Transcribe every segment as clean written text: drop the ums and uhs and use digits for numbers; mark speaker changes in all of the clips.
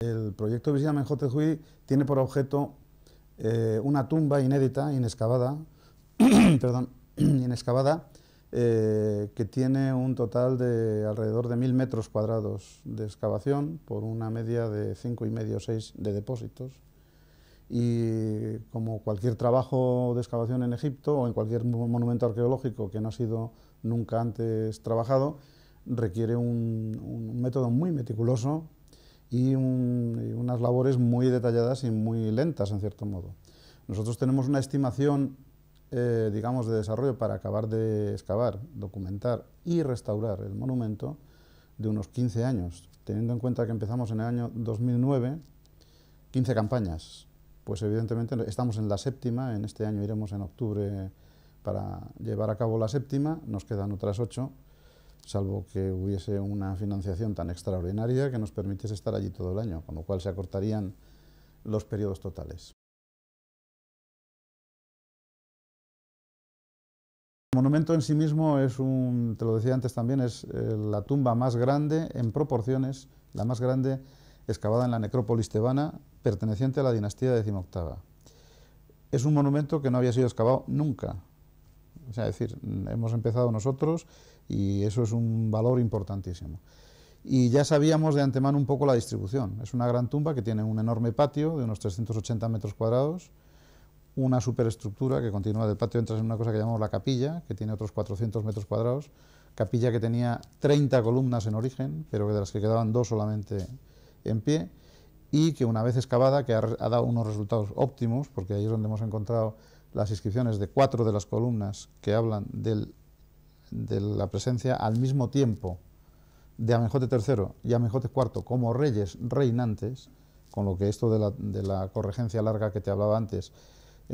Speaker 1: El proyecto Visita Menjotejuy tiene por objeto una tumba inédita, inexcavada, perdón, inexcavada, que tiene un total de alrededor de 1000 metros cuadrados de excavación por una media de 5,5 o 6 de depósitos. Y como cualquier trabajo de excavación en Egipto o en cualquier monumento arqueológico que no ha sido nunca antes trabajado, requiere un método muy meticuloso y unas labores muy detalladas y muy lentas, en cierto modo. Nosotros tenemos una estimación, digamos, de desarrollo para acabar de excavar, documentar y restaurar el monumento de unos 15 años, teniendo en cuenta que empezamos en el año 2009, 15 campañas. Pues evidentemente estamos en la séptima, en este año iremos en octubre para llevar a cabo la séptima, nos quedan otras 8, salvo que hubiese una financiación tan extraordinaria que nos permitiese estar allí todo el año, con lo cual se acortarían los periodos totales. El monumento en sí mismo es te lo decía antes también, es la tumba más grande en proporciones, la más grande excavada en la necrópolis tebana, perteneciente a la dinastía XVIII. Es un monumento que no había sido excavado nunca. O sea, es decir, hemos empezado nosotros y eso es un valor importantísimo. Y ya sabíamos de antemano un poco la distribución. Es una gran tumba que tiene un enorme patio de unos 380 metros cuadrados, una superestructura que continúa del patio, entras en una cosa que llamamos la capilla, que tiene otros 400 metros cuadrados, capilla que tenía 30 columnas en origen, pero de las que quedaban 2 solamente en pie, y que una vez excavada, que ha dado unos resultados óptimos, porque ahí es donde hemos encontrado las inscripciones de 4 de las columnas que hablan de la presencia al mismo tiempo de Amenhotep III y Amenhotep IV como reyes reinantes, con lo que esto de la corregencia larga que te hablaba antes,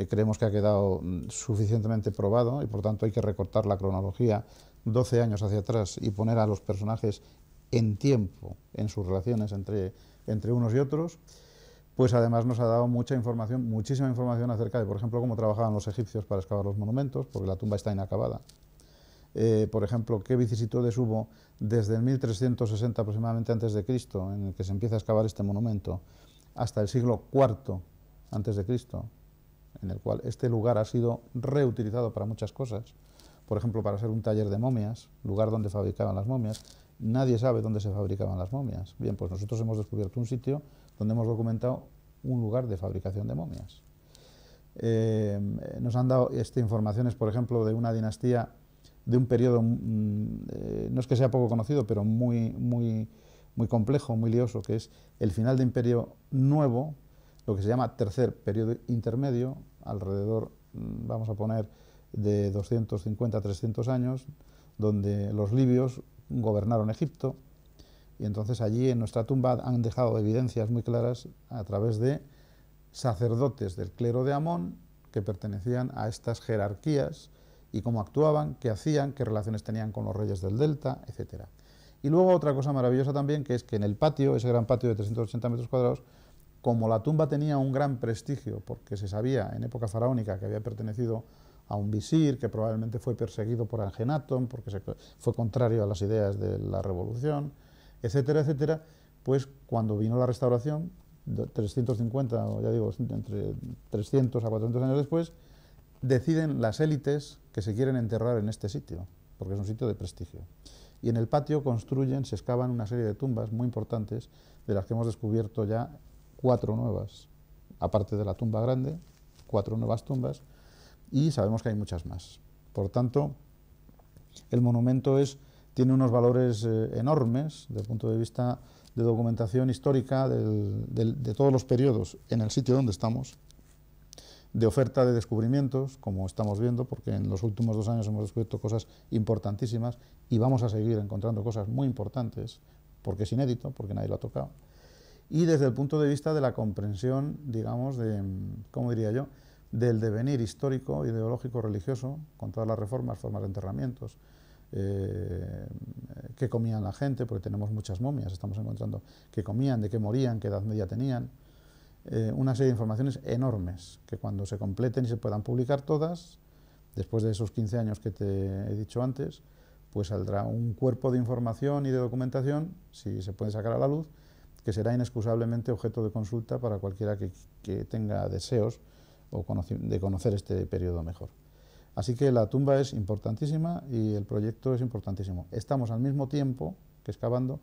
Speaker 1: creemos que ha quedado suficientemente probado y por tanto hay que recortar la cronología 12 años hacia atrás y poner a los personajes en tiempo en sus relaciones entre unos y otros. Pues además nos ha dado mucha información, muchísima información acerca de, por ejemplo, cómo trabajaban los egipcios para excavar los monumentos, porque la tumba está inacabada. Por ejemplo, qué vicisitudes hubo desde el 1360 aproximadamente antes de Cristo, en el que se empieza a excavar este monumento, hasta el siglo IV antes de Cristo, en el cual este lugar ha sido reutilizado para muchas cosas. Por ejemplo, para ser un taller de momias, lugar donde fabricaban las momias. Nadie sabe dónde se fabricaban las momias. Bien, pues nosotros hemos descubierto un sitio donde hemos documentado un lugar de fabricación de momias. Nos han dado informaciones, por ejemplo, de una dinastía, de un periodo, no es que sea poco conocido, pero muy complejo, muy lioso, que es el final de Imperio Nuevo, lo que se llama tercer periodo intermedio, alrededor, vamos a poner, de 250 a 300 años, donde los libios gobernaron Egipto, y entonces allí en nuestra tumba han dejado evidencias muy claras a través de sacerdotes del clero de Amón que pertenecían a estas jerarquías y cómo actuaban, qué hacían, qué relaciones tenían con los reyes del delta, etc. Y luego otra cosa maravillosa también, que es que en el patio, ese gran patio de 380 metros cuadrados, como la tumba tenía un gran prestigio, porque se sabía en época faraónica que había pertenecido a un visir, que probablemente fue perseguido por Angenatón, porque fue contrario a las ideas de la revolución, etcétera, etcétera, pues cuando vino la restauración, 350, o ya digo, entre 300 a 400 años después, deciden las élites que se quieren enterrar en este sitio, porque es un sitio de prestigio. Y en el patio construyen, se excavan una serie de tumbas muy importantes, de las que hemos descubierto ya 4 nuevas, aparte de la tumba grande, 4 nuevas tumbas, y sabemos que hay muchas más. Por tanto, el monumento tiene unos valores enormes desde el punto de vista de documentación histórica de todos los periodos en el sitio donde estamos, de oferta de descubrimientos, como estamos viendo, porque en los últimos 2 años hemos descubierto cosas importantísimas y vamos a seguir encontrando cosas muy importantes, porque es inédito, porque nadie lo ha tocado. Y desde el punto de vista de la comprensión, digamos, ¿cómo diría yo?, del devenir histórico, ideológico, religioso, con todas las reformas, formas de enterramientos, qué comían la gente, porque tenemos muchas momias, estamos encontrando qué comían, de qué morían, qué edad media tenían, una serie de informaciones enormes, que cuando se completen y se puedan publicar todas, después de esos 15 años que te he dicho antes, pues saldrá un cuerpo de información y de documentación, si se puede sacar a la luz, que será inexcusablemente objeto de consulta para cualquiera que tenga deseos de conocer este periodo mejor. Así que la tumba es importantísima y el proyecto es importantísimo. Estamos al mismo tiempo que excavando,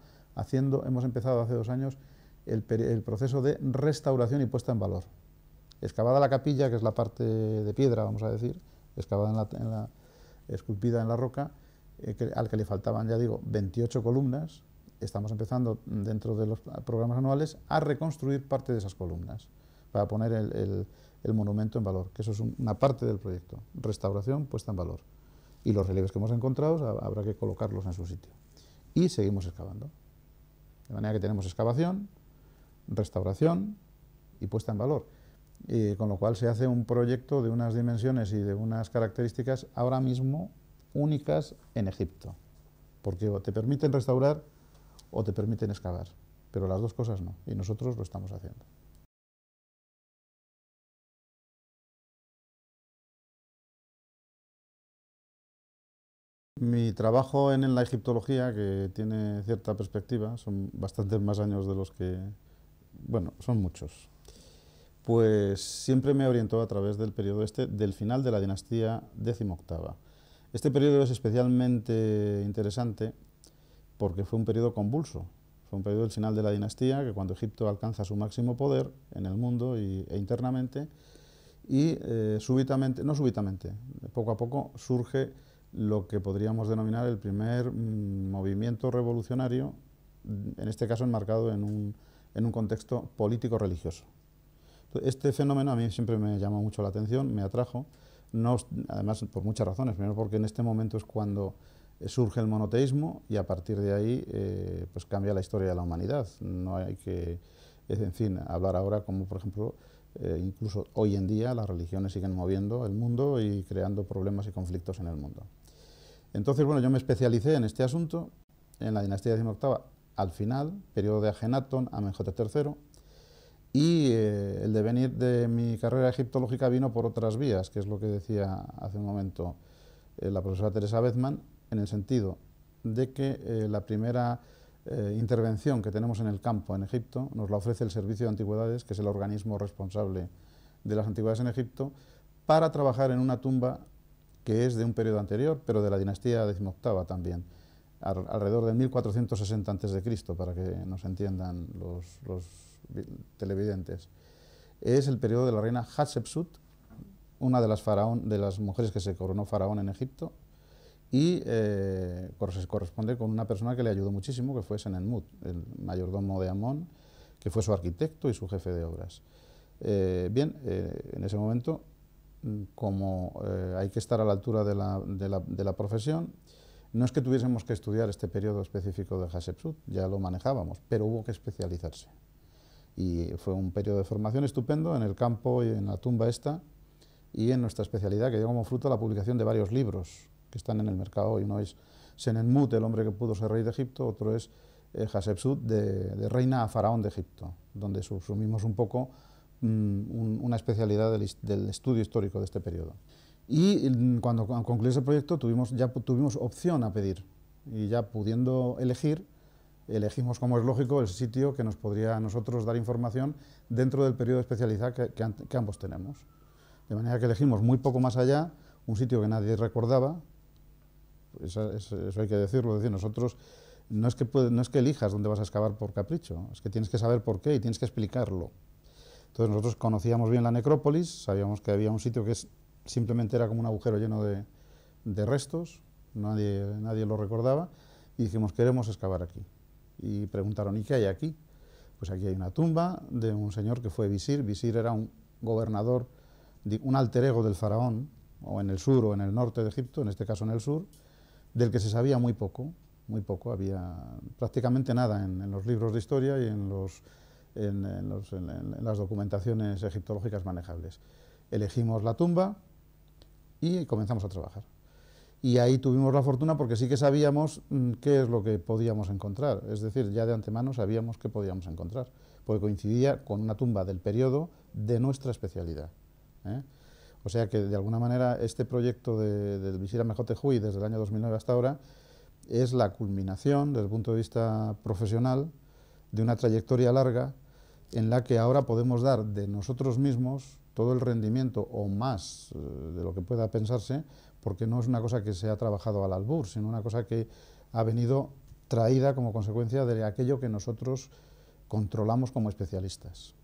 Speaker 1: hemos empezado hace 2 años el proceso de restauración y puesta en valor. Excavada la capilla, que es la parte de piedra, vamos a decir, excavada esculpida en la roca, al que le faltaban, ya digo, 28 columnas, estamos empezando dentro de los programas anuales a reconstruir parte de esas columnas para poner el monumento en valor, que eso es una parte del proyecto, restauración, puesta en valor. Y los relieves que hemos encontrado habrá que colocarlos en su sitio. Y seguimos excavando. De manera que tenemos excavación, restauración y puesta en valor. Con lo cual se hace un proyecto de unas dimensiones y de unas características ahora mismo únicas en Egipto. Porque o te permiten restaurar o te permiten excavar. Pero las dos cosas no. Y nosotros lo estamos haciendo. Mi trabajo en la egiptología, que tiene cierta perspectiva, son bastantes más años de los que... Bueno, son muchos. Pues siempre me orientó a través del periodo del final de la dinastía XVIII. Este periodo es especialmente interesante porque fue un periodo convulso. Fue un periodo del final de la dinastía, que cuando Egipto alcanza su máximo poder en el mundo e internamente, y súbitamente, no súbitamente, poco a poco surge lo que podríamos denominar el primer movimiento revolucionario, en este caso enmarcado en un contexto político-religioso. Este fenómeno a mí siempre me llamó mucho la atención, me atrajo, además por muchas razones. Primero porque en este momento es cuando surge el monoteísmo y a partir de ahí pues cambia la historia de la humanidad. No hay que, en fin, hablar ahora como por ejemplo, incluso hoy en día las religiones siguen moviendo el mundo y creando problemas y conflictos en el mundo. Entonces, bueno, yo me especialicé en este asunto, en la dinastía XVIII, al final, periodo de Ajenatón, Amenhotep III, y el devenir de mi carrera egiptológica vino por otras vías, que es lo que decía hace un momento la profesora Teresa Bezman, en el sentido de que la primera intervención que tenemos en el campo en Egipto nos la ofrece el Servicio de Antigüedades, que es el organismo responsable de las antigüedades en Egipto, para trabajar en una tumba que es de un periodo anterior, pero de la dinastía XVIII también, alrededor de 1460 a.C., para que nos entiendan los televidentes. Es el periodo de la reina Hatshepsut, una de las mujeres que se coronó faraón en Egipto, y corresponde con una persona que le ayudó muchísimo, que fue Senenmut, el mayordomo de Amón, que fue su arquitecto y su jefe de obras. En ese momento, como hay que estar a la altura de la profesión, no es que tuviésemos que estudiar este periodo específico de Hatshepsut, ya lo manejábamos, pero hubo que especializarse. Y fue un periodo de formación estupendo en el campo y en la tumba esta, y en nuestra especialidad, que dio como fruto la publicación de varios libros que están en el mercado hoy. Uno es Senenmut, el hombre que pudo ser rey de Egipto, otro es Hatshepsut, de reina a faraón de Egipto, donde subsumimos un poco una especialidad del estudio histórico de este periodo. Y cuando concluyó ese proyecto ya tuvimos opción a pedir, y ya pudiendo elegimos, como es lógico, el sitio que nos podría a nosotros dar información dentro del periodo de especialidad que ambos tenemos. De manera que elegimos muy poco más allá, un sitio que nadie recordaba. Eso hay que decirlo. Es decir, nosotros no es que elijas dónde vas a excavar por capricho, es que tienes que saber por qué y tienes que explicarlo. Entonces nosotros conocíamos bien la necrópolis, sabíamos que había un sitio que simplemente era como un agujero lleno de restos, nadie lo recordaba, y dijimos, queremos excavar aquí. Y preguntaron, ¿y qué hay aquí? Pues aquí hay una tumba de un señor que fue visir. Visir era un gobernador, un alter ego del faraón, o en el sur o en el norte de Egipto, en este caso en el sur, del que se sabía muy poco, había prácticamente nada en los libros de historia y en las documentaciones egiptológicas manejables. Elegimos la tumba y comenzamos a trabajar. Y ahí tuvimos la fortuna porque sí que sabíamos qué es lo que podíamos encontrar, es decir, ya de antemano sabíamos qué podíamos encontrar, porque coincidía con una tumba del periodo de nuestra especialidad. O sea que de alguna manera este proyecto del Visir Amenhotep Hui desde el año 2009 hasta ahora es la culminación desde el punto de vista profesional de una trayectoria larga en la que ahora podemos dar de nosotros mismos todo el rendimiento o más de lo que pueda pensarse, porque no es una cosa que se ha trabajado al albur, sino una cosa que ha venido traída como consecuencia de aquello que nosotros controlamos como especialistas.